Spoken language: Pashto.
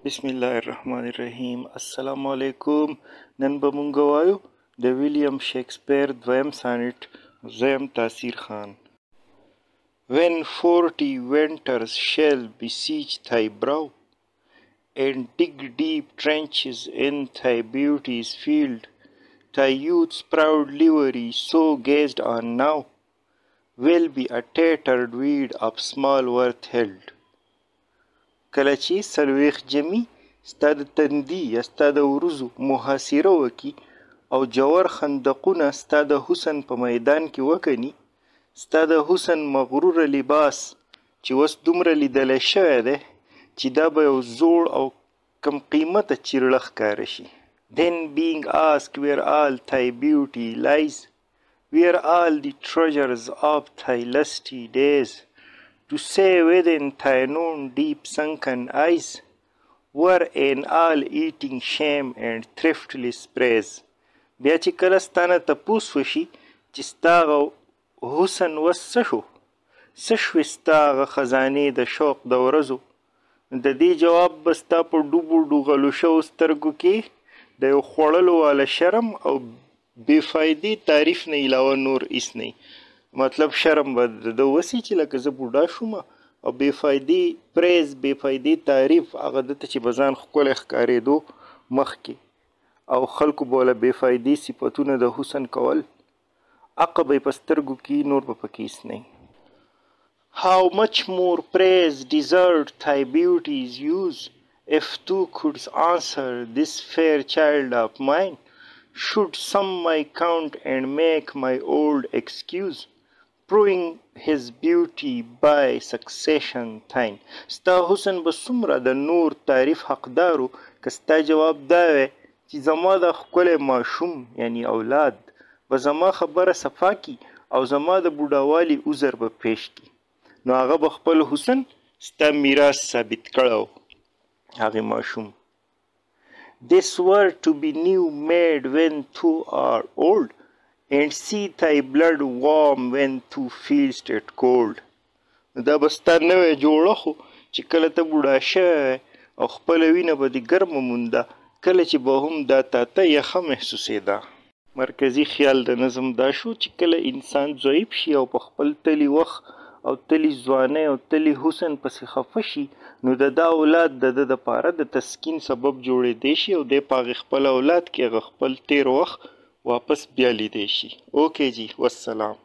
بسم الله الرحمن الرحیم. السلام علیکم. نن به مونږ وایو د ویلیام شیکسپیر دویم سانټ زویم تاثیر خان. When 40 winters shall besiege thy brow and dig deep trenches in thy beauty's field, thy youth's proud livery so gazed on now will be a tattered weed of small worth held. کله چې څلوېښت جمي ستا د تندي یا ستا د وروځو محاصره وکړي او جوور خندقونه ستا د حسن په میدان کې وکني، ستا د حسن مغروره لباس چې اوس دومره لیدلی شوی دی چې دا به یو زوړ او کم قیمته چیرړه ښکاره شي. Then being asked where all thy beauty lies, where all the treasures of thy lusty days, to say within thine own deep sunken eyes were an all-eating shame and thriftless praise. بیا چې کله ستانه تپوس وشي چې ستا هغه حسن وس څه شو، څه شوې ستا هغه خزانې د شوق د ورځو، د دې جواب به ستا په ډوبو ډوغلو شوو سترګو کې د یو خوړلو والا شرم او بېفایدې تعریف نه علاوه نور هېڅ نه. مطلب شرم به د وسي چې لکه زه بوډا شوم او بېفایدې پریز بېفایدې تعریف هغه ده ته چې به ځان ښکلی ښکارېدو مخکې او خلکو به وله بېفایدې صفتونه د حسن کول، هغه به یې په سترګو کې نور به پکې هېڅ نه. How much more praise deserved thy beauty's use if thou couldst answer this fair child of mine, should sum my count and make my old excuse, proving his beauty by succession thine. ستا حسن به څومره د نور تعریف حقدارو که ستا جواب دا وی چې زما د ښکلی ماشوم یعنی اولاد به زما خبره صفا کی او زما د بوډاوالي عذر به پیش کی، نو هغه به خپل حسن ستا میراث ثابت کړی هغې ماشوم. This were to be new made when thou art old, and see thy blood warm when thou feelst it cold. دا به ستا نوی جوړه خو چې کله ته بوډا شوی او خپله وینه به دې ګرمه مونده، کله چې به هم دا تاته یخه محسوسېده. مرکزي خیال د نظم دا شو چې کله انسان ضعیف شي او په خپل تلي وخت او تلي ځوانۍ او تلي حسن پسې خفه شي، نو د دا اولاد د ده دپاره د تسکین سبب جوړېدی شي او دی په هغې خپل اولاد کې هغه خپل تیر وخت واپس بیا لیدی شي. اوکې جی، والسلام.